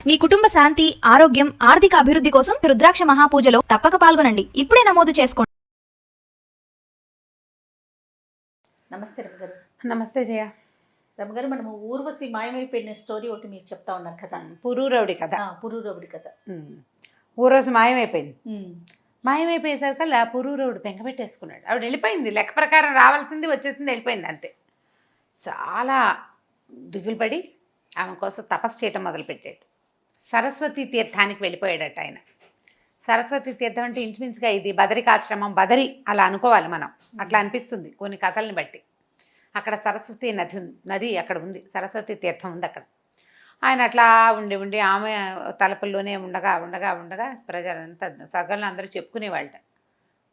మీ కుటుంబ శాంతి, ఆరోగ్యం, ఆర్థిక అభివృద్ధి కోసం రుద్రాక్ష మహాపూజలో తప్పక పాల్గొనండి. ఇప్పుడే నమోదు చేసుకోండి. నమస్తే రమగారు. నమస్తే జయ. రమగారు, మనము ఊర్వశి మాయమైపోయిన స్టోరీ ఒకటి మీరు చెప్తా ఉన్నారు కదా, పురూరవుడి కథ. పురూరవుడి కథ. ఊర్వశి మాయమైపోయింది. మాయమైపోయేసరికల్లా పురూరవుడు బెంగపెట్టేసుకున్నాడు. ఆవిడ వెళ్ళిపోయింది, లెక్క ప్రకారం రావాల్సింది వచ్చేసింది, వెళ్ళిపోయింది అంతే. చాలా దిగులు పడి ఆమె కోసం తపస్సు చేయటం మొదలుపెట్టాడు. సరస్వతి తీర్థానికి వెళ్ళిపోయాడట ఆయన. సరస్వతి తీర్థం అంటే ఇంచుమించుగా ఇది బదరికాశ్రమం, బదరి అలా అనుకోవాలి మనం. అట్లా అనిపిస్తుంది కొన్ని కథల్ని బట్టి. అక్కడ సరస్వతి నది అక్కడ ఉంది, సరస్వతి తీర్థం ఉంది అక్కడ. ఆయన అట్లా ఉండి ఆమె తలుపుల్లోనే ఉండగా ప్రజలంతా సగంలో అందరూ చెప్పుకునేవాళ్ళ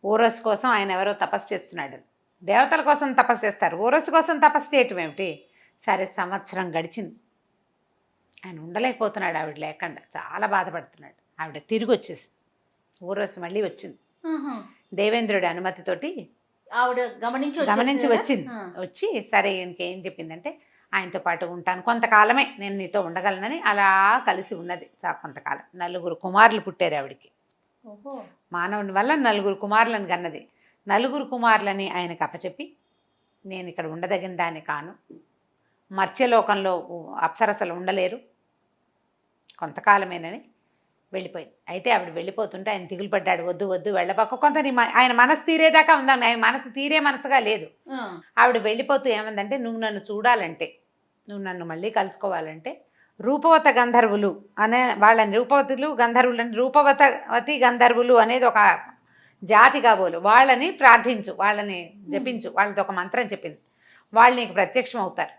ఊరస్ కోసం ఆయన ఎవరో తపస్సు చేస్తున్నాడు. దేవతల కోసం తపస్సు చేస్తారు, ఊరస్ కోసం తపస్సు చేయటం ఏమిటి? సరే, సంవత్సరం గడిచింది, ఆయన ఉండలేకపోతున్నాడు ఆవిడ లేకుండా, చాలా బాధపడుతున్నాడు. ఆవిడ తిరిగి వచ్చేసి ఊరస్ మళ్ళీ వచ్చింది. దేవేంద్రుడి అనుమతితోటి ఆవిడ గమనించి వచ్చింది. వచ్చి సరే ఇంకేం చెప్పిందంటే, ఆయనతో పాటు ఉంటాను కొంతకాలమే, నేను నీతో ఉండగలనని అలా కలిసి ఉన్నది కొంతకాలం. 4 కుమారులు పుట్టారు ఆవిడికి. మానవుని వల్ల 4 కుమారులను కన్నది. 4 కుమారులని ఆయనకు అప్పచెప్పి, నేను ఇక్కడ ఉండదగిన దాన్ని కాను, మర్త్యలోకంలో అప్సరసలు ఉండలేరు, కొంతకాలమేనని వెళ్ళిపోయింది. అయితే ఆవిడ వెళ్ళిపోతుంటే ఆయన దిగులు పడ్డాడు. వద్దు వెళ్ళబాక, కొంత ఆయన మనసు తీరేదాకా ఉందాం, ఆయన మనసు తీరే మనసుగా లేదు. ఆవిడ వెళ్ళిపోతూ ఏమందంటే, నువ్వు నన్ను చూడాలంటే, నువ్వు నన్ను మళ్ళీ కలుసుకోవాలంటే రూపవత గంధర్వులు అనే వాళ్ళని, రూపవతులు గంధర్వులని, రూపవతి గంధర్వులు అనేది ఒక జాతి కాబోలు, వాళ్ళని ప్రార్థించు, వాళ్ళని జపించు, వాళ్ళతో ఒక మంత్రం చెప్పింది. వాళ్ళు నీకు ప్రత్యక్షం అవుతారు,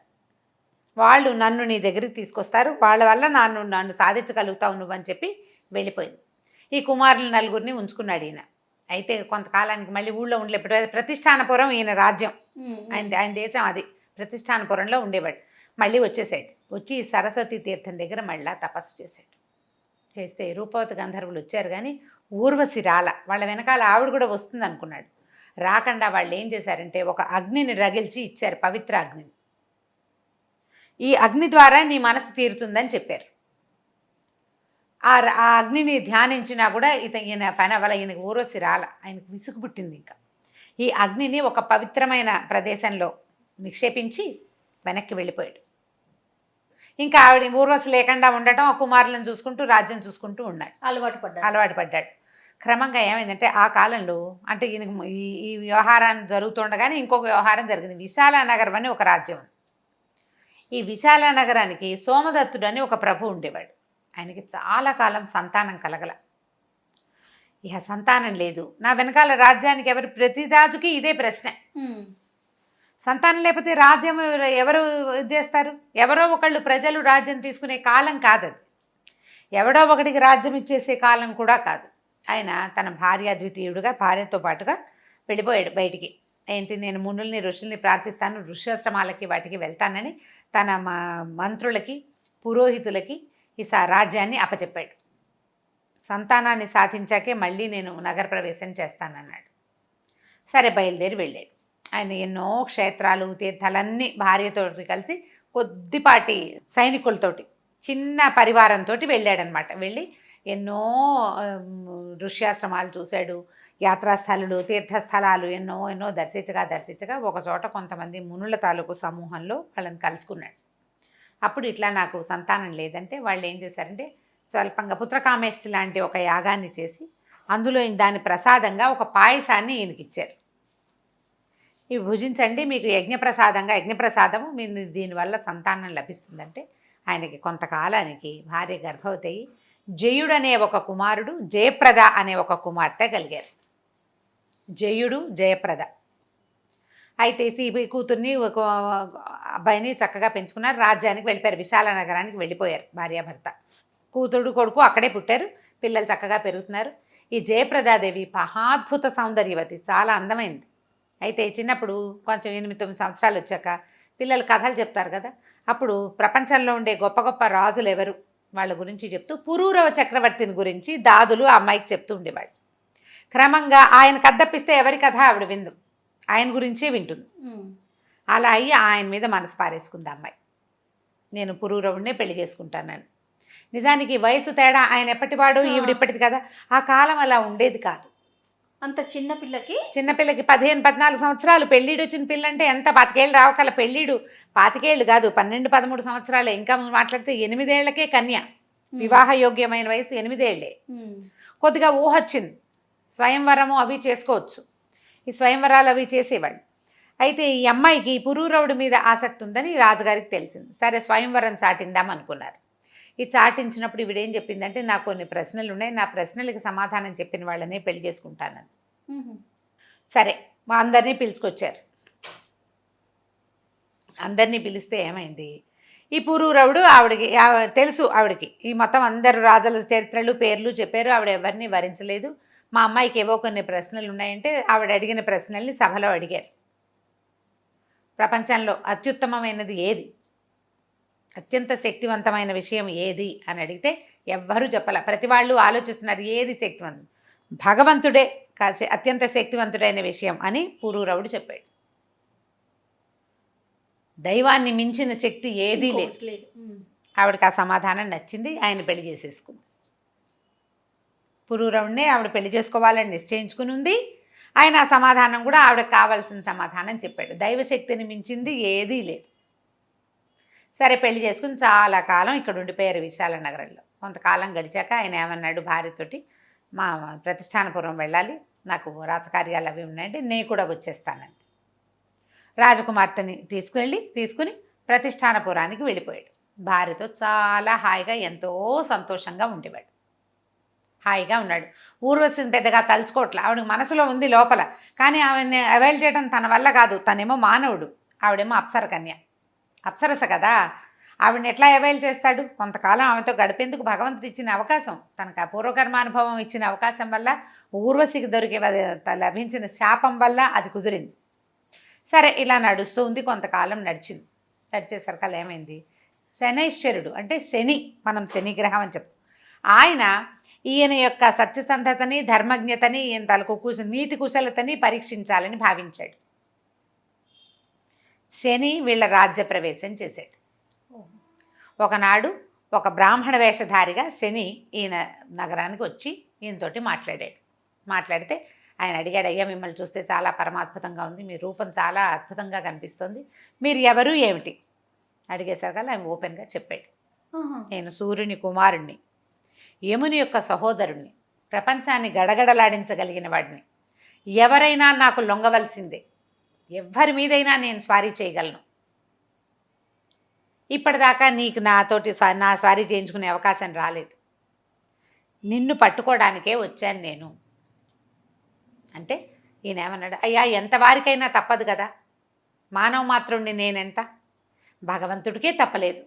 వాళ్ళు నన్ను నీ దగ్గరికి తీసుకొస్తారు, వాళ్ళ వల్ల నన్ను సాధించగలుగుతావు నువ్వని చెప్పి వెళ్ళిపోయింది. ఈ కుమారులు 4 ఉంచుకున్నాడు ఈయన. అయితే కొంతకాలానికి మళ్ళీ ఊళ్ళో ఉండలేడు. ప్రతిష్టానపురం ఈయన రాజ్యం, ఆయన దేశం అది. ప్రతిష్టానపురంలో ఉండేవాడు. మళ్ళీ వచ్చేసాడు. వచ్చి సరస్వతి తీర్థం దగ్గర మళ్ళీ తపస్సు చేశాడు. చేస్తే రూపవతి గంధర్వులు వచ్చారు, కానీ ఊర్వశి రాల. వాళ్ళ వెనకాల ఆవిడ కూడా వస్తుంది అనుకున్నాడు. రాకుండా వాళ్ళు ఏం చేశారంటే, ఒక అగ్నిని రగిల్చి ఇచ్చారు, పవిత్ర అగ్నిని. ఈ అగ్ని ద్వారా నీ మనసు తీరుతుందని చెప్పారు. ఆ అగ్నిని ధ్యానించినా కూడా ఈయన పని అవ్వాల. ఈయనకు ఊర్వశి రాల, ఆయనకు విసుగు పుట్టింది. ఇంకా ఈ అగ్నిని ఒక పవిత్రమైన ప్రదేశంలో నిక్షేపించి వెనక్కి వెళ్ళిపోయాడు. ఇంకా ఆవిడ ఊర్వశి లేకుండా ఉండటం, ఆ కుమారులను చూసుకుంటూ రాజ్యం చూసుకుంటూ ఉన్నాడు, అలవాటు పడ్డాడు. క్రమంగా ఏమైందంటే, ఆ కాలంలో అంటే ఈయనకు ఈ వ్యవహారాన్ని జరుగుతుండగానే ఇంకొక వ్యవహారం జరిగింది. విశాల నగరం అని ఒక రాజ్యం. ఈ విశాల నగరానికి సోమదత్తుడు అని ఒక ప్రభు ఉండేవాడు. ఆయనకి చాలా కాలం సంతానం కలగల. ఇక సంతానం లేదు, నా వెనకాల రాజ్యానికి ఎవరు, ప్రతి రాజుకి ఇదే ప్రశ్న. సంతానం లేకపోతే రాజ్యం ఎవరు చేస్తారు? ఎవరో ఒకళ్ళు ప్రజలు రాజ్యం తీసుకునే కాలం కాదది. ఎవడో ఒకటికి రాజ్యం ఇచ్చేసే కాలం కూడా కాదు. ఆయన తన భార్య ద్వితీయుడుగా, భార్యతో పాటుగా వెళ్ళిపోయాడు బయటికి. ఏంటి, నేను మునుల్ని ఋషుల్ని ప్రార్థిస్తాను, ఋష్యాశ్రమాలకి వాటికి వెళ్తానని తన మంత్రులకి, పురోహితులకి ఈ రాజ్యాన్ని అప్పచెప్పాడు. సంతానాన్ని సాధించాకే మళ్ళీ నేను నగర ప్రవేశం చేస్తానన్నాడు. సరే, బయలుదేరి వెళ్ళాడు. ఆయన ఎన్నో క్షేత్రాలు, తీర్థాలన్నీ భార్యతో కలిసి కొద్దిపాటి సైనికులతోటి, చిన్న పరివారంతో వెళ్ళాడనమాట. వెళ్ళి ఎన్నో ఋష్యాశ్రమాలు చూశాడు, యాత్రాస్థలాలు, తీర్థస్థలాలు ఎన్నో దర్శించగా ఒక చోట కొంతమంది మునుల తాలూకు సమూహంలో వాళ్ళని కలుసుకున్నాడు. అప్పుడు ఇట్లా నాకు సంతానం లేదంటే వాళ్ళు ఏం చేశారంటే, స్వల్పంగా పుత్రకామేష్టి లాంటి ఒక యాగాన్ని చేసి అందులో దాని ప్రసాదంగా ఒక పాయసాన్ని ఈయనకిచ్చారు. ఇవి భుజించండి, మీకు యజ్ఞప్రసాదము, మీరు దీనివల్ల సంతానం లభిస్తుందంటే ఆయనకి కొంతకాలానికి భార్య గర్భవతి అయ్యి జయుడు అనే ఒక కుమారుడు, జయప్రద అనే ఒక కుమార్తె కలిగారు. జయుడు, జయప్రద. అయితే కూతుర్ని, ఒక అబ్బాయిని చక్కగా పెంచుకున్నారు. రాజ్యానికి వెళ్ళిపోయారు, విశాల నగరానికి వెళ్ళిపోయారు భార్యాభర్త. కూతురు కొడుకు అక్కడే పుట్టారు, పిల్లలు చక్కగా పెరుగుతున్నారు. ఈ జయప్రదాదేవి మహాద్భుత సౌందర్యవతి, చాలా అందమైంది. అయితే చిన్నప్పుడు కొంచెం 8-9 సంవత్సరాలు వచ్చాక పిల్లలు కథలు చెప్తారు కదా, అప్పుడు ప్రపంచంలో ఉండే గొప్ప గొప్ప రాజులు ఎవరు వాళ్ళ గురించి చెప్తూ పురూరవ చక్రవర్తిని గురించి దాదులు ఆ అమ్మాయికి చెప్తూ ఉండేవాళ్ళు. క్రమంగా ఆయన కథప్పిస్తే ఎవరి కథ ఆవిడ విందు, ఆయన గురించే వింటుంది. అలా అయ్యి ఆయన మీద మనసు పారేసుకుంది అమ్మాయి, నేను పురూరవుడినే పెళ్లి చేసుకుంటానని. నిజానికి వయసు తేడా, ఆయన ఎప్పటివాడు ఈవిడిప్పటిది కదా, ఆ కాలం అలా ఉండేది కాదు. అంత చిన్న పిల్లకి చిన్నపిల్లకి 15-14 సంవత్సరాలు పెళ్ళిడు వచ్చిన పిల్ల అంటే ఎంత, 25 ఏళ్ళు రావకాల పెళ్ళిడు, 25 ఏళ్ళు కాదు 12-13 సంవత్సరాలే. ఇంకా మాట్లాడితే 8 ఏళ్లకే కన్య, వివాహ యోగ్యమైన వయసు 8 ఏళ్లే. కొద్దిగా ఊహ వచ్చింది, స్వయంవరము అవి చేసుకోవచ్చు. ఈ స్వయంవరాలు అవి చేసేవాళ్ళు. అయితే ఈ అమ్మాయికి పురూరవుడి మీద ఆసక్తి ఉందని రాజుగారికి తెలిసింది. సరే స్వయంవరం చాటిందాం అనుకున్నారు. ఈ చాటించినప్పుడు ఇవిడేం చెప్పిందంటే, నాకు కొన్ని ప్రశ్నలు ఉన్నాయి, నా ప్రశ్నలకి సమాధానం చెప్పిన వాళ్ళనే పెళ్లి చేసుకుంటానని. సరే మా అందరినీ పిలుచుకొచ్చారు. అందరినీ పిలిస్తే ఏమైంది, ఈ పురూరవుడు ఆవిడకి తెలుసు, ఆవిడకి ఈ మొత్తం అందరు రాజుల చరిత్రలు పేర్లు చెప్పారు. ఆవిడ ఎవరిని వరించలేదు. మా అమ్మాయికి ఏవో కొన్ని ప్రశ్నలు ఉన్నాయంటే ఆవిడ అడిగిన ప్రశ్నల్ని సభలో అడిగారు. ప్రపంచంలో అత్యుత్తమమైనది ఏది, అత్యంత శక్తివంతమైన విషయం ఏది అని అడిగితే ఎవ్వరూ చెప్పాల. ప్రతి వాళ్ళు ఆలోచిస్తున్నారు ఏది శక్తివంతం, భగవంతుడే కాసే అత్యంత శక్తివంతుడైన విషయం అని పురూరవుడు చెప్పాడు. దైవాన్ని మించిన శక్తి ఏదీ లేదు. ఆవిడకి ఆ సమాధానం నచ్చింది, ఆయన పెళ్లి చేసేసుకుంది. పురూరవుడినే ఆవిడ పెళ్లి చేసుకోవాలని నిశ్చయించుకుని ఉంది. ఆయన ఆ సమాధానం కూడా ఆవిడకి కావాల్సిన సమాధానం చెప్పాడు. దైవశక్తిని మించింది ఏదీ లేదు. సరే పెళ్లి చేసుకుని చాలా కాలం ఇక్కడ ఉండిపోయారు విశాల నగరంలో. కొంతకాలం గడిచాక ఆయన ఏమన్నాడు భార్యతోటి, మా ప్రతిష్టానపురం వెళ్ళాలి, నాకు రాజకార్యాలు అవి ఉన్నాయంటే నేను కూడా వచ్చేస్తానండి. రాజకుమార్తెని తీసుకుని ప్రతిష్టానపురానికి వెళ్ళిపోయాడు. భార్యతో చాలా హాయిగా ఎంతో సంతోషంగా ఉండేవాడు. హాయిగా ఉన్నాడు. ఊర్వశిని పెద్దగా తలుచుకోవట్లే. ఆవిడకి మనసులో ఉంది లోపల, కానీ ఆవిడని అవైల్ చేయడం తన వల్ల కాదు. తనేమో మానవుడు, ఆవిడేమో అప్సర కన్య, అప్సరస కదా. ఆవిడని ఎట్లా అవైల్ చేస్తాడు? కొంతకాలం ఆమెతో గడిపేందుకు భగవంతుడు ఇచ్చిన అవకాశం, తనకు ఆ పూర్వకర్మానుభవం ఇచ్చిన అవకాశం వల్ల, ఊర్వశికి లభించిన శాపం వల్ల అది కుదిరింది. సరే ఇలా నడుస్తూ ఉంది. కొంతకాలం నడిచేసరికల్లా ఏమైంది, శనైశ్వరుడు అంటే శని, మనం శని గ్రహం అని చెప్తాం, ఆయన ఈయన యొక్క సత్యసంధతని, ధర్మజ్ఞతని, ఈయన తలకు నీతి కుశలతని పరీక్షించాలని భావించాడు. శని వీళ్ళ రాజ్య ప్రవేశం చేశాడు. ఒకనాడు ఒక బ్రాహ్మణ వేషధారిగా శని ఈయన నగరానికి వచ్చి ఈయనతోటి మాట్లాడితే ఆయన అడిగాడు, అయ్యా మిమ్మల్ని చూస్తే చాలా పరమాద్భుతంగా ఉంది, మీ రూపం చాలా అద్భుతంగా కనిపిస్తుంది, మీరు ఎవరు ఏమిటి అడిగేసరికల్లా ఆయన ఓపెన్గా చెప్పాడు, నేను సూర్యుని కుమారుణ్ణి, యముని యొక్క సహోదరుణ్ణి, ప్రపంచాన్ని గడగడలాడించగలిగిన వాడిని, ఎవరైనా నాకు లొంగవలసిందే, ఎవ్వరి మీదైనా నేను స్వారీ చేయగలను, ఇప్పటిదాకా నీకు నాతోటి నా స్వారీ చేయించుకునే అవకాశం రాలేదు, నిన్ను పట్టుకోవడానికే వచ్చాను నేను అంటే ఈయన ఏమన్నాడు, అయ్యా ఎంతవారికైనా తప్పదు కదా, మానవ మాత్రుడిని నేనెంత, భగవంతుడికే తప్పలేదు,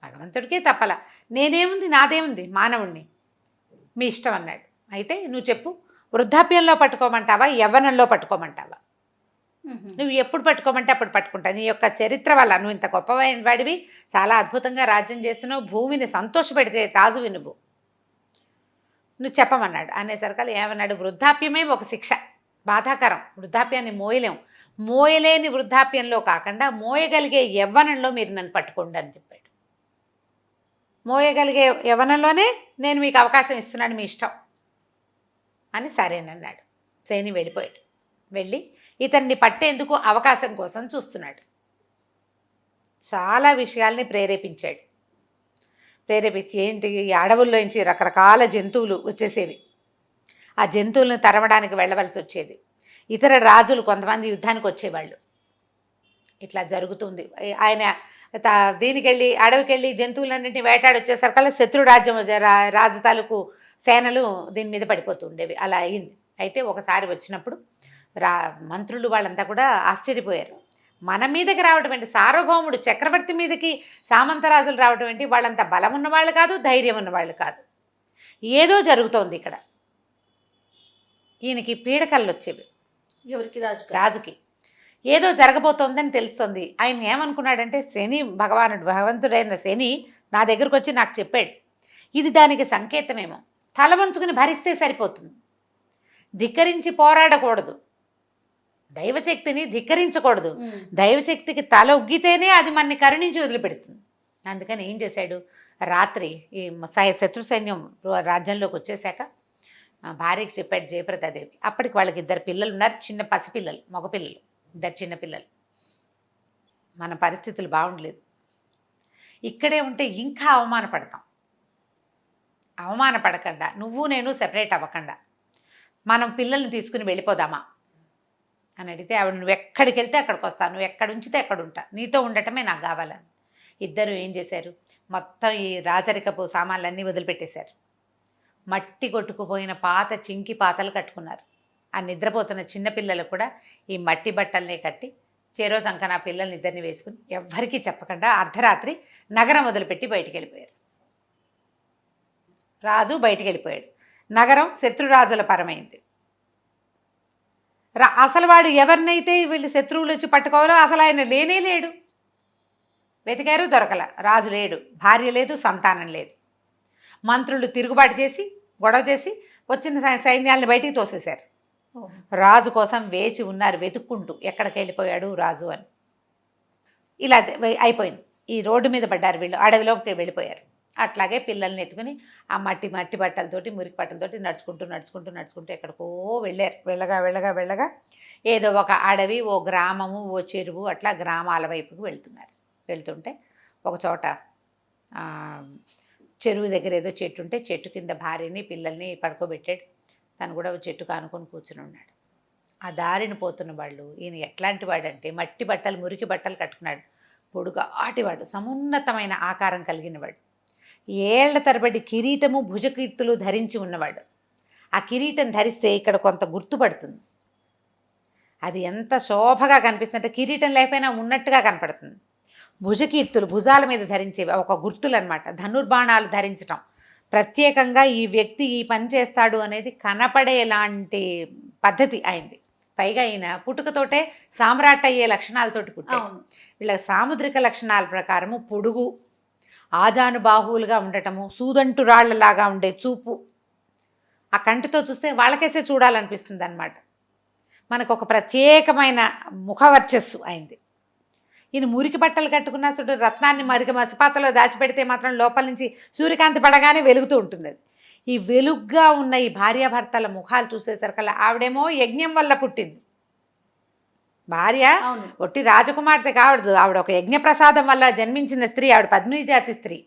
భగవంతుడికే తప్పలా, నేనేముంది నాదేముంది, మానవుణ్ణి, మీ ఇష్టం అన్నాడు. అయితే నువ్వు చెప్పు, వృద్ధాప్యంలో పట్టుకోమంటావా, యవ్వనంలో పట్టుకోమంటావా, నువ్వు ఎప్పుడు పట్టుకోమంటే అప్పుడు పట్టుకుంటావు, నీ యొక్క చరిత్ర వల్ల నువ్వు ఇంత గొప్పవైన వాడివి, చాలా అద్భుతంగా రాజ్యం చేస్తున్నావు, భూమిని సంతోషపెడితే రాజువి నువ్వు చెప్పమన్నాడు. అనేసరికల్ ఏమన్నాడు, వృద్ధాప్యమే ఒక శిక్ష, బాధాకరం, వృద్ధాప్యాన్ని మోయలేని వృద్ధాప్యంలో కాకుండా మోయగలిగే యవ్వనంలో మీరు నన్ను పట్టుకోండి అని చెప్పాడు. మోయగలిగే యవ్వనంలోనే నేను మీకు అవకాశం ఇస్తున్నాను, మీ ఇష్టం అని సరేనన్నాడు. శని వెళ్ళిపోయాడు. వెళ్ళి ఇతన్ని పట్టేందుకు అవకాశం కోసం చూస్తున్నాడు. చాలా విషయాల్ని ప్రేరేపించి ఏంటి, ఈ అడవుల్లోంచి రకరకాల జంతువులు వచ్చేసేవి, ఆ జంతువులను తరమడానికి వెళ్ళవలసి వచ్చేది, ఇతర రాజులు కొంతమంది యుద్ధానికి వచ్చేవాళ్ళు, ఇట్లా జరుగుతుంది. ఆయన దీనికెళ్ళి అడవికెళ్ళి జంతువులన్నింటినీ వేటాడి వచ్చేసరికల్లా శత్రు రాజు తాలూకు సేనలు దీని మీద పడిపోతూ ఉండేవి. అలా అయింది. అయితే ఒకసారి వచ్చినప్పుడు మంత్రులు వాళ్ళంతా కూడా ఆశ్చర్యపోయారు. మన మీదకి రావటం ఏంటి, సార్వభౌముడు చక్రవర్తి మీదకి సామంతరాజులు రావటం ఏంటి, వాళ్ళంతా బలం ఉన్నవాళ్ళు కాదు, ధైర్యం ఉన్నవాళ్ళు కాదు, ఏదో జరుగుతోంది ఇక్కడ. ఈయనకి పీడకళ్ళు వచ్చేవి, ఎవరికి, రాజుకి ఏదో జరగబోతోందని తెలుస్తుంది. ఆయన ఏమనుకున్నాడంటే, శని భగవంతుడైన శని నా దగ్గరకు వచ్చి నాకు చెప్పాడు, ఇది దానికి సంకేతమేమో, తల వంచుకుని భరిస్తే సరిపోతుంది, ధిక్కరించి పోరాడకూడదు, దైవశక్తిని ధిక్కరించకూడదు, దైవశక్తికి తల ఉగ్గితేనే అది మనని కరుణించి వదిలిపెడుతుంది. అందుకని ఏం చేశాడు, రాత్రి ఈ శత్రు సైన్యం రాజ్యంలోకి వచ్చేసాక భార్యకి చెప్పాడు జయప్రదాదేవి. అప్పటికి వాళ్ళకి 2 పిల్లలు ఉన్నారు, చిన్న పసిపిల్లలు, మగపిల్లలు, 2 చిన్న పిల్లలు. మన పరిస్థితులు బాగుండలేదు, ఇక్కడే ఉంటే ఇంకా అవమానపడతాం. అవమానపడకుండా నువ్వు నేను సెపరేట్ అవ్వకుండా మనం పిల్లల్ని తీసుకుని వెళ్ళిపోదామా అని అడిగితే ఆవిడ, నువ్వు ఎక్కడికి వెళ్తే అక్కడికి వస్తాను, నువ్వు ఎక్కడ ఉంచితే అక్కడ ఉంటా, నీతో ఉండటమే నాకు కావాలని. ఇద్దరు ఏం చేశారు, మొత్తం ఈ రాజరికపు సామాన్లన్నీ వదిలిపెట్టేశారు. మట్టి కొట్టుకుపోయిన పాత చింకి పాతలు కట్టుకున్నారు. ఆ నిద్రపోతున్న చిన్నపిల్లలు కూడా ఈ మట్టి బట్టల్ని కట్టి చెరో సంకన పిల్లల్ని ఇద్దరిని వేసుకుని ఎవ్వరికీ చెప్పకుండా అర్ధరాత్రి నగరం వదిలిపెట్టి బయటికి వెళ్ళిపోయారు. రాజు బయటికి వెళ్ళిపోయాడు, నగరం శత్రురాజుల పరమైంది. అసలు వాడు ఎవరినైతే వీళ్ళు శత్రువులు వచ్చి పట్టుకోవాలో అసలు ఆయన లేనే లేడు. వెతికారు, దొరకల. రాజు లేడు, భార్య లేదు, సంతానం లేదు. మంత్రులు తిరుగుబాటు చేసి గొడవ చేసి వచ్చిన సైన్యాలను బయటికి తోసేశారు. రాజు కోసం వేచి ఉన్నారు వెతుక్కుంటూ, ఎక్కడికి వెళ్ళిపోయాడు రాజు అని. ఇలా అయిపోయింది. ఈ రోడ్డు మీద పడ్డారు వీళ్ళు, అడవిలోకి వెళ్ళిపోయారు. అట్లాగే పిల్లల్ని ఎత్తుకుని ఆ మట్టి బట్టలతోటి మురికి బట్టలతోటి నడుచుకుంటూ ఎక్కడికో వెళ్ళారు. వెళ్ళగా ఏదో ఒక అడవి, ఓ గ్రామము, ఓ చెరువు, అట్లా గ్రామాల వైపుకు వెళ్తుంటే ఒక చోట చెరువు దగ్గర ఏదో చెట్టు ఉంటే చెట్టు కింద భార్యని పిల్లల్ని పడుకోబెట్టాడు. తను కూడా చెట్టు కానుకొని కూర్చుని ఉన్నాడు. ఆ దారిని పోతున్న వాళ్ళు, ఈయన ఎట్లాంటి వాడంటే మట్టి బట్టలు మురికి బట్టలు కట్టుకున్నాడు, పొడుగా ఆటివాడు, సమున్నతమైన ఆకారం కలిగినవాడు, ఏళ్ల తరబడి కిరీటము భుజకీర్తులు ధరించి ఉన్నవాడు. ఆ కిరీటం ధరిస్తే ఇక్కడ కొంత గుర్తుపడుతుంది, అది ఎంత శోభగా కనిపిస్తుందంటే కిరీటం లేకపోయినా ఉన్నట్టుగా కనపడుతుంది. భుజకీర్తులు భుజాల మీద ధరించేవి ఒక గుర్తులు అనమాట. ధనుర్బాణాలు ధరించటం ప్రత్యేకంగా ఈ వ్యక్తి ఈ పని చేస్తాడు అనేది కనపడేలాంటి పద్ధతి అయింది. పైగా ఈయన పుట్టుకతోటే సామ్రాట్ అయ్యే లక్షణాలతోటి పుట్టాడు. వీళ్ళ సాముద్రిక లక్షణాల ప్రకారము పొడుగు, ఆజానుబాహువులుగా ఉండటము, సూదంటు రాళ్లలాగా ఉండే చూపు, ఆ కంటితో చూస్తే వాళ్ళకేసే చూడాలనిపిస్తుంది అన్నమాట. మనకు ఒక ప్రత్యేకమైన ముఖవర్చస్సు అయింది. ఈయన మురికి బట్టలు కట్టుకున్న చూడు, రత్నాన్ని మసిపాతలో దాచిపెడితే మాత్రం లోపల నుంచి సూర్యకాంతి పడగానే వెలుగుతూ ఉంటుంది. అది ఈ వెలుగ్గా ఉన్న ఈ భార్యాభర్తల ముఖాలు చూసేసరికల్లా ఆవిడేమో యజ్ఞం వల్ల పుట్టింది భార్య, ఒట్టి రాజకుమార్తె కావడదు, ఆవిడ ఒక యజ్ఞప్రసాదం వల్ల జన్మించిన స్త్రీ, ఆవిడ పద్మిని జాతి స్త్రీ.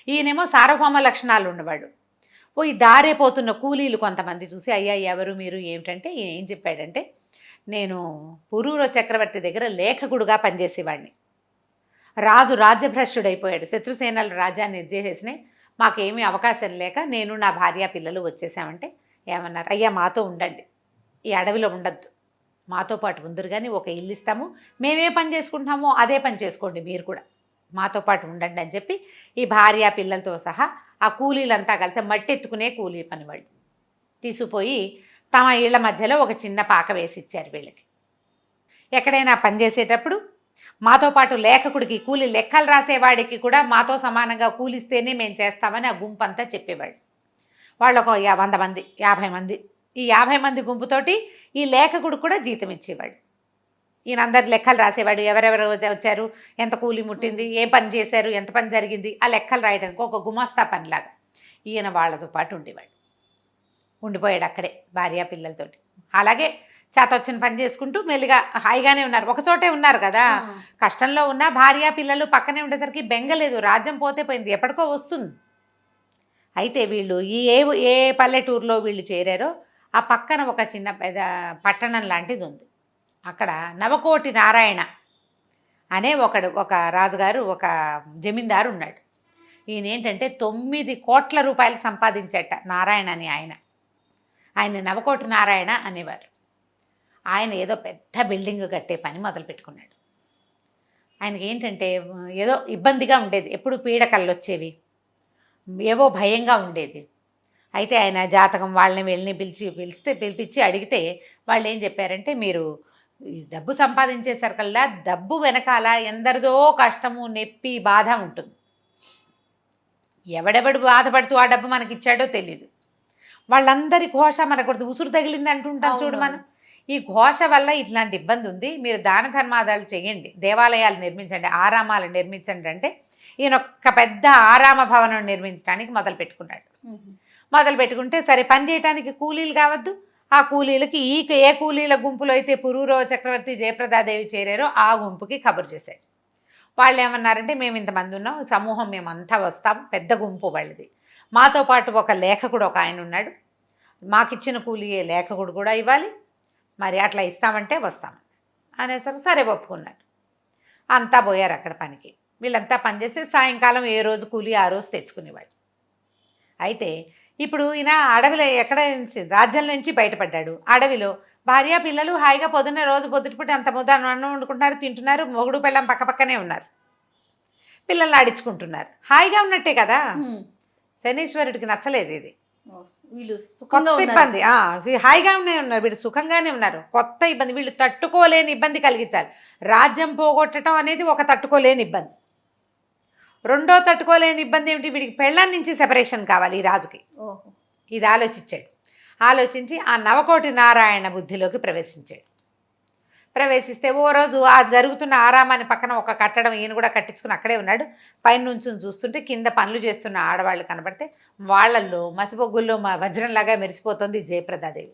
ఈయనేమో సార్వభౌమ లక్షణాలు ఉన్నవాడు. ఈ దారే పోతున్న కూలీలు కొంతమంది చూసి, అయ్యా ఎవరు మీరు ఏమిటంటే, ఈయన ఏం చెప్పాడంటే, నేను పురూర చక్రవర్తి దగ్గర లేఖకుడుగా పనిచేసేవాడిని. రాజు రాజ్యభ్రష్టుడైపోయాడు, శత్రుసేనలు రాజ్యాన్ని నిర్జేసేసినాయి, మాకేమీ అవకాశం లేక నేను నా భార్య పిల్లలు వచ్చేసామంటే ఏమన్నారు, అయ్యా మాతో ఉండండి, ఈ అడవిలో ఉండద్దు, మాతో పాటు ఉందరు కానీ ఒక ఇల్లు ఇస్తాము, మేమే పని చేసుకుంటున్నామో అదే పని చేసుకోండి, మీరు కూడా మాతో పాటు ఉండండి అని చెప్పి ఈ భార్య పిల్లలతో సహా ఆ కూలీలంతా కలిసి మట్టి ఎత్తుకునే కూలీ పనివాళ్ళు తీసుకుపోయి తమ ఇళ్ల మధ్యలో ఒక చిన్న పాక వేసి ఇచ్చారు వీళ్ళకి. ఎక్కడైనా పనిచేసేటప్పుడు మాతో పాటు లేఖకుడికి, కూలీ లెక్కలు రాసేవాడికి కూడా మాతో సమానంగా కూలిస్తేనే మేము చేస్తామని ఆ గుంపంతా చెప్పేవాళ్ళు. వాళ్ళు ఒక 100 మంది 50 మంది, ఈ 50 మంది గుంపుతోటి ఈ లేఖకుడు కూడా జీతం ఇచ్చేవాడు. ఈయన అందరి లెక్కలు రాసేవాడు, ఎవరెవరు వచ్చారు, ఎంత కూలి ముట్టింది, ఏ పని చేశారు, ఎంత పని జరిగింది, ఆ లెక్కలు రాయడానికి ఒక గుమాస్తా పనిలాగా ఈయన వాళ్ళతో పాటు ఉండిపోయాడు అక్కడే భార్య పిల్లలతోటి. అలాగే చేతొచ్చిన పని చేసుకుంటూ మెల్లిగా హాయిగానే ఉన్నారు. ఒకచోటే ఉన్నారు కదా, కష్టంలో ఉన్న భార్య పిల్లలు పక్కనే ఉండేసరికి బెంగలేదు, రాజ్యం పోతే పోయింది, ఎప్పటికో వస్తుంది. అయితే వీళ్ళు ఏ పల్లెటూరులో వీళ్ళు చేరారో ఆ పక్కన ఒక చిన్న పట్టణం లాంటిది ఉంది. అక్కడ నవకోటి నారాయణ అనే ఒక రాజుగారు, ఒక జమీందారు ఉన్నాడు. ఈయన ఏంటంటే 9 కోట్ల రూపాయలు సంపాదించేట నారాయణ అని ఆయన నవకోటి నారాయణ అనేవారు. ఆయన ఏదో పెద్ద బిల్డింగ్ కట్టే పని మొదలు పెట్టుకున్నాడు. ఆయనకి ఏంటంటే ఏదో ఇబ్బందిగా ఉండేది, ఎప్పుడు పీడకలు వచ్చేవి, ఏవో భయంగా ఉండేది. అయితే ఆయన జాతకం వాళ్ళని పిలిపించి అడిగితే వాళ్ళు ఏం చెప్పారంటే, మీరు డబ్బు సంపాదించేసరికల్లా డబ్బు వెనకాల ఎందరిదో కష్టము, నొప్పి, బాధ ఉంటుంది. ఎవడెవడు బాధపడుతూ ఆ డబ్బు మనకి ఇచ్చాడో తెలియదు. వాళ్ళందరి ఘోష మనకు ఉసురు తగిలింది అంటుంటాం చూడు మనం. ఈ ఘోష వల్ల ఇట్లాంటి ఇబ్బంది ఉంది, మీరు దాన ధర్మాదాలు చేయండి, దేవాలయాలు నిర్మించండి, ఆరామాలు నిర్మించండి అంటే ఈయన ఒక పెద్ద ఆరామ భవనం నిర్మించడానికి మొదలు పెట్టుకున్నాడు. మొదలు పెట్టుకుంటే సరే పని చేయడానికి కూలీలు కావద్దు. ఆ కూలీలకి ఏ కూలీల గుంపులో అయితే పురూరవ చక్రవర్తి జయప్రదాదేవి చేరారో ఆ గుంపుకి కబురు చేశాడు. వాళ్ళు ఏమన్నారంటే, మేము ఇంతమంది ఉన్నాం, సమూహం మేమంతా వస్తాం, పెద్ద గుంపు వాళ్ళది, మాతో పాటు ఒక లేఖకుడు ఒక ఆయన ఉన్నాడు, మాకిచ్చిన కూలీయే లేఖకుడు కూడా ఇవ్వాలి, మరి అట్లా ఇస్తామంటే వస్తాం అనేసరికి సరే ఒప్పుకున్నాడు. అంతా పోయారు అక్కడ పనికి. వీళ్ళంతా పనిచేస్తే సాయంకాలం ఏ రోజు కూలీ ఆ రోజు తెచ్చుకునేవాళ్ళు. అయితే ఇప్పుడు ఈయన అడవిలో ఎక్కడ నుంచి రాజ్యం నుంచి బయటపడ్డాడు. అడవిలో భార్య పిల్లలు హాయిగా పొద్దున్న రోజు పొద్దుటిపూట అంత ముద్ద అన్నం వండుకుంటున్నారు, తింటున్నారు, మొగుడు పెళ్ళం పక్కపక్కనే ఉన్నారు, పిల్లల్ని ఆడించుకుంటున్నారు, హాయిగా ఉన్నట్టే కదా. శనీశ్వరుడికి నచ్చలేదు ఇది, వీళ్ళు కొత్త ఇబ్బంది. హాయిగానే ఉన్నారు, వీళ్ళు సుఖంగానే ఉన్నారు, కొత్త ఇబ్బంది, వీళ్ళు తట్టుకోలేని ఇబ్బంది కలిగించాలి. రాజ్యం పోగొట్టడం అనేది ఒక తట్టుకోలేని ఇబ్బంది. రెండో తట్టుకోలేని ఇబ్బంది ఏమిటి, వీడికి పెళ్ళాం నుంచి సెపరేషన్ కావాలి ఈ రాజుకి. ఇది ఆలోచించాడు. ఆలోచించి ఆ నవకోటి నారాయణ బుద్ధిలోకి ప్రవేశించాడు. ప్రవేశిస్తే ఓ రోజు ఆ జరుగుతున్న ఆరామాన్ని పక్కన ఒక కట్టడం ఈయన కూడా కట్టించుకుని అక్కడే ఉన్నాడు. పైన నుంచి చూస్తుంటే కింద పనులు చేస్తున్న ఆడవాళ్ళు కనబడితే వాళ్ళల్లో మసిబొగ్గుల్లో వజ్రంలాగా మెరిసిపోతుంది జయప్రదాదేవి.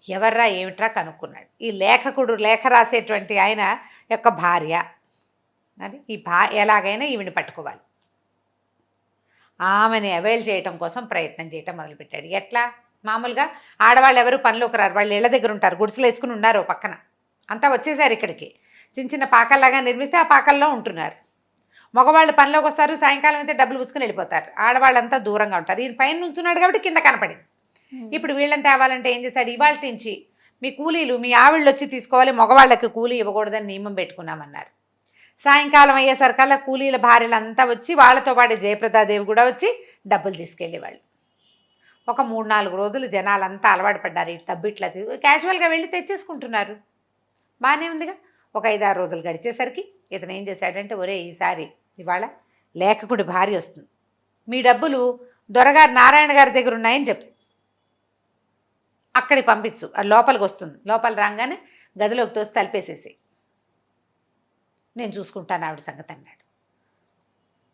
ఎవర్రా ఏమిట్రా కనుక్కున్నాడు. ఈ లేఖకుడు లేఖ రాసేటువంటి ఆయన యొక్క భార్య. అది ఈ ఎలాగైనా ఈవిని పట్టుకోవాలి. ఆమెని అవైల్ చేయటం కోసం ప్రయత్నం చేయటం మొదలుపెట్టాడు. ఎట్లా, మామూలుగా ఆడవాళ్ళు ఎవరు పనిలోకి రారు, వాళ్ళు ఇళ్ళ దగ్గర ఉంటారు, గుడిసెలు వేసుకుని ఉన్నారు పక్కన, అంతా వచ్చేసారు ఇక్కడికి, చిన్న చిన్న పాకల్లాగా నిర్మిస్తే ఆ పాకల్లో ఉంటున్నారు. మగవాళ్ళు పనిలోకి వస్తారు, సాయంకాలం అయితే డబ్బులు పుచ్చుకుని వెళ్ళిపోతారు, ఆడవాళ్ళంతా దూరంగా ఉంటారు. ఈయన పైన నుంచున్నాడు కాబట్టి కింద కనపడింది. ఇప్పుడు వీళ్ళని తేవాలంటే ఏం చేశాడు, ఇవాళ నుంచి మీ కూలీలు మీ ఆవిళ్ళు వచ్చి తీసుకోవాలి, మగవాళ్ళకి కూలీ ఇవ్వకూడదని నియమం పెట్టుకున్నామన్నారు. సాయంకాలం అయ్యేసరికల్లా కూలీల భార్యలంతా వచ్చి వాళ్ళతో పాటు జయప్రదాదేవి కూడా వచ్చి డబ్బులు తీసుకెళ్ళేవాళ్ళు. ఒక 3-4 రోజులు జనాలంతా అలవాటు పడ్డారు. ఈ డబ్బు ఇట్లా క్యాజువల్గా వెళ్ళి తెచ్చేసుకుంటున్నారు, బాగానే ఉందిగా. ఒక 5-6 రోజులు గడిచేసరికి ఇతను ఏం చేశాడంటే, ఒరే ఈసారి ఇవాళ లేఖకుడి భార్య వస్తుంది, మీ డబ్బులు దొరగారు నారాయణ గారి దగ్గర ఉన్నాయని చెప్పు, అక్కడికి పంపించు, అది లోపలికి వస్తుంది, లోపల రాగానే గదిలోకి తోసి తలిపేసేసి నేను చూసుకుంటాను ఆవిడ సంగతి అన్నాడు.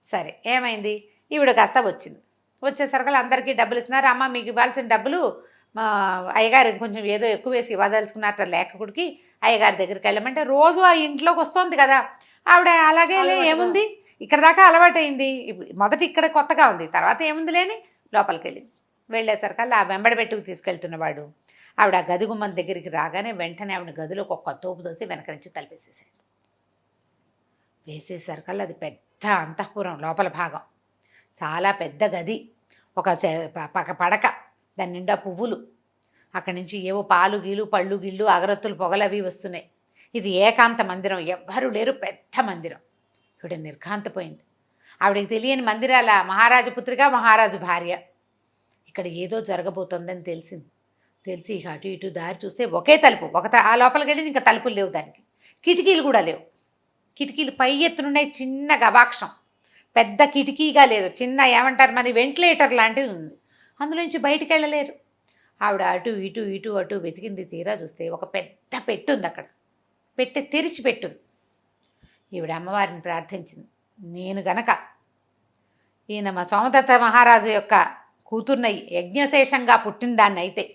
సరే ఏమైంది, ఈవిడ కాస్త వచ్చింది. వచ్చేసరికి అందరికీ డబ్బులు ఇస్తున్నారు. అమ్మ మీకు ఇవ్వాల్సిన డబ్బులు అయ్యగారు కొంచెం ఏదో ఎక్కువ వేసి ఇవ్వదలుచుకున్నట్టు లేఖకుడికి అయ్యగారి దగ్గరికి వెళ్ళమంటే, రోజు ఆ ఇంట్లోకి వస్తుంది కదా ఆవిడ, అలాగే ఏముంది ఇక్కడ దాకా అలవాటైంది, మొదటి ఇక్కడ కొత్తగా ఉంది, తర్వాత ఏముంది లేని లోపలికి వెళ్ళింది. వెళ్ళేసరికల్లా ఆ వెంబడబెట్టుకు తీసుకెళ్తున్నవాడు ఆవిడ ఆ గది గుమ్మం దగ్గరికి రాగానే వెంటనే ఆవిడ గదిలోకి ఒక తోపు దోసి వెనక నుంచి తలిపేసేసాడు. వేసేసరికల్లా అది పెద్ద అంతఃపురం, లోపల భాగం చాలా పెద్ద గది, ఒక పడక, దాని నిండా పువ్వులు, అక్కడి నుంచి ఏవో పాలు గీలు పళ్ళు గిళ్ళు అగరత్తులు పొగలు అవి వస్తున్నాయి. ఇది ఏకాంత మందిరం, ఎవ్వరూ లేరు, పెద్ద మందిరం. ఇవిడ నిర్ఘాంతపోయింది. ఆవిడకి తెలియని మందిరాల మహారాజు పుత్రిక, మహారాజు భార్య. ఇక్కడ ఏదో జరగబోతోందని తెలిసి ఇక అటు ఇటు దారి చూస్తే ఒకే తలుపు, ఆ లోపలికి వెళ్ళి ఇంకా తలుపులు లేవు, దానికి కిటికీలు కూడా లేవు. కిటికీలు పై ఎత్తునున్నాయి, చిన్న గవాక్షం, పెద్ద కిటికీగా లేదు, చిన్న ఏమంటారు మరి వెంటిలేటర్ లాంటిది ఉంది, అందులోంచి బయటికి వెళ్ళలేరు. ఆవిడ అటు ఇటు వెతికింది. తీరా చూస్తే ఒక పెద్ద పెట్టు ఉంది అక్కడ, పెట్టె తెరిచి పెట్టుంది. ఈవిడ అమ్మవారిని ప్రార్థించింది, నేను గనక ఈయన మా సోమదత్త మహారాజు యొక్క కూతుర్నై యజ్ఞశేషంగా పుట్టిన దాన్ని అయితే,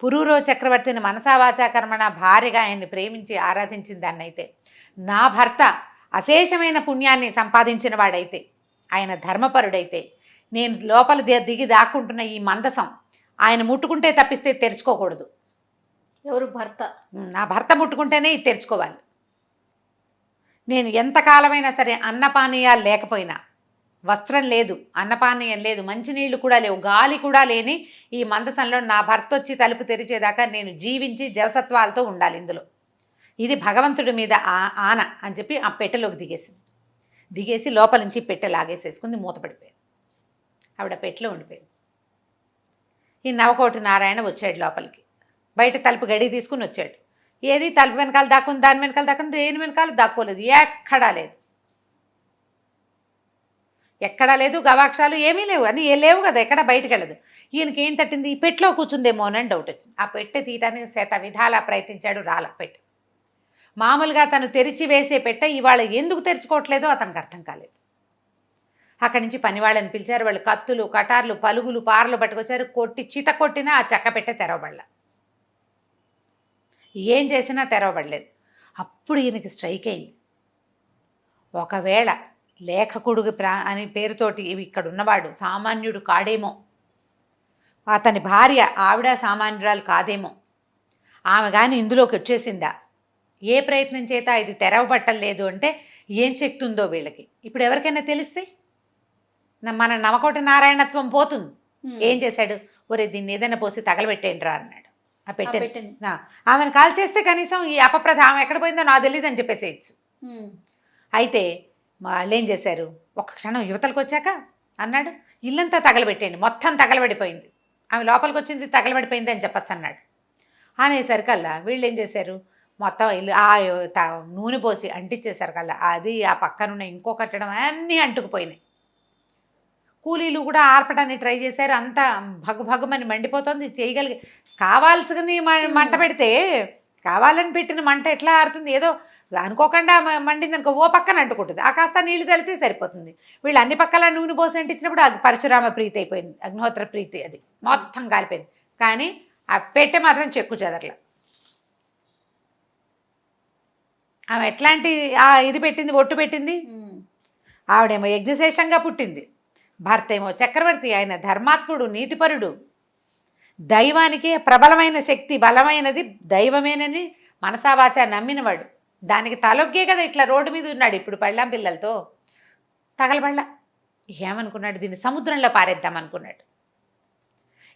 పురూరవ చక్రవర్తిని మనసావాచా కర్మణ భార్యగా ఆయన్ని ప్రేమించి ఆరాధించిన దాన్ని అయితే, నా భర్త అశేషమైన పుణ్యాన్ని సంపాదించిన వాడైతే, ఆయన ధర్మపరుడైతే, నేను లోపల దిగి దాక్కుంటున్న ఈ మందసం ఆయన ముట్టుకుంటే తప్పిస్తే తెరుచుకోకూడదు. ఎవరు భర్త? నా భర్త ముట్టుకుంటేనే ఇది తెరుచుకోవాలి. నేను ఎంతకాలమైనా సరే అన్నపానీయాలు లేకపోయినా, వస్త్రం లేదు, అన్నపానీయం లేదు, మంచినీళ్ళు కూడా లేవు, గాలి కూడా లేని ఈ మందసంలో నా భర్త వచ్చి తలుపు తెరిచేదాకా నేను జీవించి జలసత్వాలతో ఉండాలి ఇందులో, ఇది భగవంతుడి మీద ఆన అని చెప్పి ఆ పెట్టెలోకి దిగేసి లోపల నుంచి పెట్టె లాగేసేసుకుంది, మూతపడిపోయింది. ఆవిడ పెట్టెలో ఉండిపోయింది. ఈ నవకోటి నారాయణ వచ్చాడు లోపలికి, బయట తలుపు గడి తీసుకుని వచ్చాడు. ఏది తలుపు వెనకాల దాక్కుంది, దాని వెనకాల దాక్కుంది, దేని వెనకాల దాక్కోలేదు, ఎక్కడా లేదు, గవాక్షాలు ఏమీ లేవు, అని లేవు కదా, ఎక్కడ బయటకు వెళ్ళదు. ఈయనకి ఏం తట్టింది, ఈ పెట్టెలో కూర్చుందేమో అని డౌట్ వచ్చింది. ఆ పెట్టె తీయడానికి శత విధాలా ప్రయత్నించాడు, రాల పెట్టె. మామూలుగా తను తెరిచి వేసే పెట్ట ఇవాళ ఎందుకు తెరుచుకోవట్లేదో అతనికి అర్థం కాలేదు. అక్కడి నుంచి పని వాళ్ళని పిలిచారు. వాళ్ళు కత్తులు, కటార్లు, పలుగులు, పారలు పట్టుకొచ్చారు. కొట్టి చిత కొట్టినా ఆ చెక్క పెట్టె తెరవబడల. ఏం చేసినా తెరవబడలేదు. అప్పుడు ఈయనకి స్ట్రైక్ అయింది. ఒకవేళ లేఖకుడు అని పేరుతోటి ఇక్కడ ఉన్నవాడు సామాన్యుడు కాడేమో, అతని భార్య ఆవిడ సామాన్యురాలు కాదేమో, ఆమె కానీ ఇందులోకి వచ్చేసిందా, ఏ ప్రయత్నం చేత ఇది తెరవబట్టలేదు అంటే ఏం శక్తి ఉందో వీళ్ళకి. ఇప్పుడు ఎవరికైనా తెలిస్తే మన నవకోటి నారాయణత్వం పోతుంది. ఏం చేశాడు, ఒరే దీన్ని ఏదైనా పోసి తగలబెట్టేయండి రా అన్నాడు. ఆ పెట్టే ఆమెను కాల్ చేస్తే కనీసం ఈ అపప్రథ ఆమె ఎక్కడ పోయిందో నాకు తెలియదు అని చెప్పేసేయచ్చు. అయితే వాళ్ళు ఏం చేశారు, ఒక్క క్షణం యువతలకు వచ్చాక అన్నాడు, ఇల్లంతా తగలబెట్టేయండి, మొత్తం తగలబడిపోయింది, ఆమె లోపలికి వచ్చింది తగలబడిపోయింది అని చెప్పచ్చు అన్నాడు. అనేసరికల్లా వీళ్ళు ఏం చేశారు, మొత్తం ఇల్లు నూనె పోసి అంటించేసరికల్లా అది ఆ పక్కనున్న ఇంకో కట్టడం అన్నీ అంటుకుపోయినాయి. కూలీలు కూడా ఆర్పడానికి ట్రై చేశారు. అంతా భగమని మండిపోతుంది. చేయగలిగే కావాల్సింది మంట పెడితే కావాలని పెట్టిన మంట ఎట్లా ఆరుతుంది, ఏదో అనుకోకుండా మండింది అనుకో ఓ పక్కన అంటుకుంటుంది, ఆ కాస్త నీళ్ళు చల్లితే సరిపోతుంది. వీళ్ళు అన్ని పక్కల నూనె పోసి అంటించినప్పుడు అది పరశురామ ప్రీతి అయిపోయింది, అగ్నిహోత్ర ప్రీతి, అది మొత్తం కాలిపోయింది. కానీ ఆ పెట్టె మాత్రం చెక్కు చెదరల. ఆమె ఎట్లాంటి ఇది పెట్టింది, ఒట్టు పెట్టింది. ఆవిడేమో యజ్ఞశేషంగా పుట్టింది, భర్త ఏమో చక్రవర్తి, ఆయన ధర్మాత్ముడు, నీతిపరుడు, దైవానికి ప్రబలమైన శక్తి, బలమైనది దైవమేనని మనసావాచ నమ్మినవాడు. దానికి తలొగ్గే కదా ఇట్లా రోడ్డు మీద ఉన్నాడు. ఇప్పుడు పళ్ళాం పిల్లలతో తగలబళ్ళ. ఏమనుకున్నాడు, దీన్ని సముద్రంలో పారేద్దాం అనుకున్నాడు.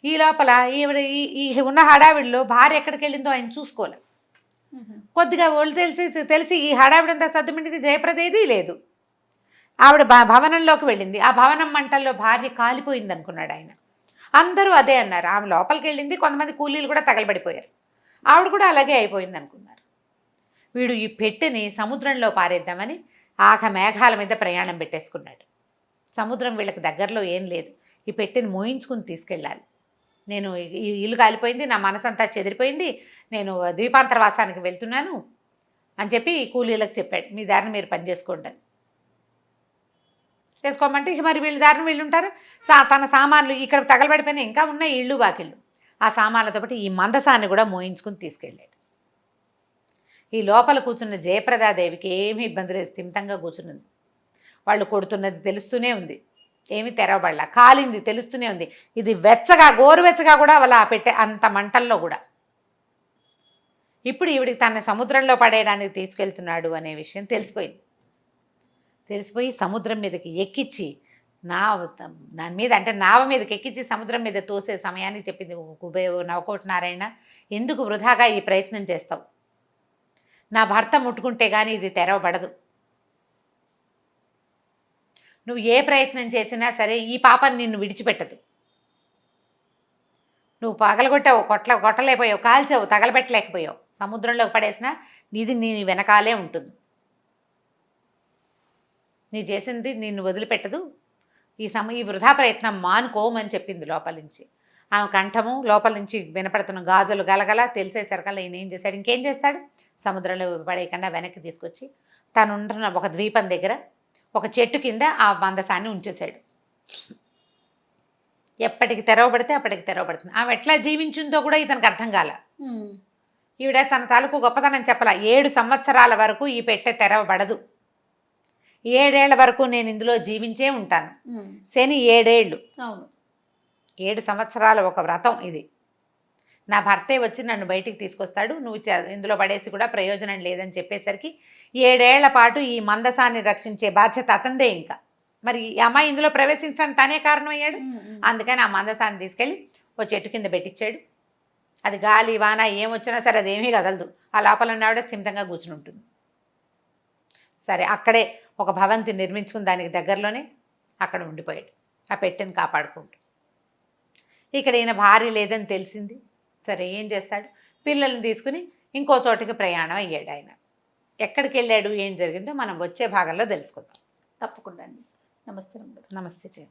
ఈ లోపల ఈ ఉన్న హడావిడిలో భార్య ఎక్కడికి వెళ్ళిందో ఆయన చూసుకోలే. కొద్దిగా ఒళ్ళు తెలిసి ఈ హడావిడంతా సద్దుమింటిది, జయప్రదేది లేదు. ఆవిడ భవనంలోకి వెళ్ళింది. ఆ భవనం మంటల్లో భార్య కాలిపోయింది అనుకున్నాడు ఆయన. అందరూ అదే అన్నారు. ఆమె లోపలికి వెళ్ళింది, కొంతమంది కూలీలు కూడా తగలబడిపోయారు. ఆవిడ కూడా అలాగే అయిపోయింది అనుకున్నారు. వీడు ఈ పెట్టెని సముద్రంలో పారేద్దామని మేఘాల మీద ప్రయాణం పెట్టేసుకున్నాడు. సముద్రం వీళ్ళకి దగ్గరలో ఏం లేదు. ఈ పెట్టెని మోయించుకుని తీసుకెళ్ళాలి. నేను ఈ ఇల్లు కాలిపోయింది, నా మనసంతా చెదిరిపోయింది, నేను ద్వీపాంతరవాసానికి వెళ్తున్నాను అని చెప్పి కూలీలకు చెప్పాడు, మీ దారిని మీరు పని చేసుకోండి అని. చేసుకోమంటే మరి వీళ్ళ దారిని వీళ్ళు ఉంటారు. తన సామాన్లు ఇక్కడ తగలబడిపోయినా ఇంకా ఉన్న ఇళ్ళు వాకిళ్ళు, ఆ సామాన్లతో పాటు ఈ మందసాన్ని కూడా మోయించుకుని తీసుకెళ్ళాడు. ఈ లోపల కూర్చున్న జయప్రదాదేవికి ఏమీ ఇబ్బంది లేదు, స్థిమితంగా కూర్చున్నది. వాళ్ళు కొడుతున్నది తెలుస్తూనే ఉంది, ఏమీ తెరవబడలా, కాలింది తెలుస్తూనే ఉంది. ఇది వెచ్చగా, గోరువెచ్చగా కూడా వాళ్ళ పెట్టే అంత మంటల్లో కూడా. ఇప్పుడు ఈవిడికి తన సముద్రంలో పడేయడానికి తీసుకెళ్తున్నాడు అనే విషయం తెలిసిపోయింది. తెలిసిపోయి సముద్రం మీదకి ఎక్కించి దాని మీద అంటే నావ మీదకి ఎక్కించి సముద్రం మీద తోసే సమయానికి చెప్పింది నవకోటి నారాయణ, ఎందుకు వృధాగా ఈ ప్రయత్నం చేస్తావు, నా భర్త ముట్టుకుంటే కానీ ఇది తెరవబడదు. నువ్వు ఏ ప్రయత్నం చేసినా సరే ఈ పాపని నిన్ను విడిచిపెట్టదు. నువ్వు పగలగొట్టావు, కొట్టలేకపోయావు, కాల్చావు, తగలబెట్టలేకపోయావు, సముద్రంలోకి పడేసినా నీది నీ వెనకాలే ఉంటుంది. నీ చేసింది నిన్ను వదిలిపెట్టదు. ఈ వృధా ప్రయత్నం మానుకోమని చెప్పింది లోపల నుంచి. ఆమె కంఠము లోపల నుంచి వినపడుతున్న గాజులు గలగల తెలిసేసరికల్లా ఈయన ఏం చేశాడు, ఇంకేం చేస్తాడు, సముద్రంలో పడేయకుండా వెనక్కి తీసుకొచ్చి తనుంటున్న ఒక ద్వీపం దగ్గర ఒక చెట్టు కింద ఆ మందసాన్ని ఉంచేశాడు. ఎప్పటికి తెరవబడితే అప్పటికి తెరవబడుతుంది. ఆమె ఎట్లా జీవించిందో కూడా ఇతనికి అర్థం కాల. ఈవిడ తన తాలూకు గొప్పతనం చెప్పాల. 7 సంవత్సరాల వరకు ఈ పెట్టె తెరవబడదు, 7 ఏళ్ల వరకు నేను ఇందులో జీవించే ఉంటాను. శని 7 ఏళ్ళు, 7 సంవత్సరాల ఒక వ్రతం ఇది. నా భర్తే వచ్చి నన్ను బయటికి తీసుకొస్తాడు, నువ్వు ఇందులో పడేసి కూడా ప్రయోజనం లేదని చెప్పేసరికి 7 ఏళ్ల పాటు ఈ మందసాన్ని రక్షించే బాధ్యత అతందే. ఇంకా మరి ఈ అమ్మాయి ఇందులో ప్రవేశించడానికి తనే కారణమయ్యాడు. అందుకని ఆ మందసాన్ని తీసుకెళ్ళి ఓ చెట్టు కింద పెట్టించాడు. అది గాలి వాన ఏమొచ్చినా సరే అదేమీ కదలదు, ఆ లోపల ఉన్నవాడ స్థిమితంగా కూర్చుని ఉంటుంది. సరే అక్కడే ఒక భవంతి నిర్మించుకుని దానికి దగ్గరలోనే అక్కడ ఉండిపోయాడు, ఆ పెట్టెని కాపాడుకుంటూ. ఇక్కడ ఈయన భార్య లేదని తెలిసింది. సరే ఏం చేస్తాడు, పిల్లల్ని తీసుకుని ఇంకో చోటికి ప్రయాణం అయ్యాడు. ఆయన ఎక్కడికి వెళ్ళాడు, ఏం జరిగిందో మనం వచ్చే భాగంలో తెలుసుకుందాం. తప్పకుండా అండి. నమస్తే. నమస్తే.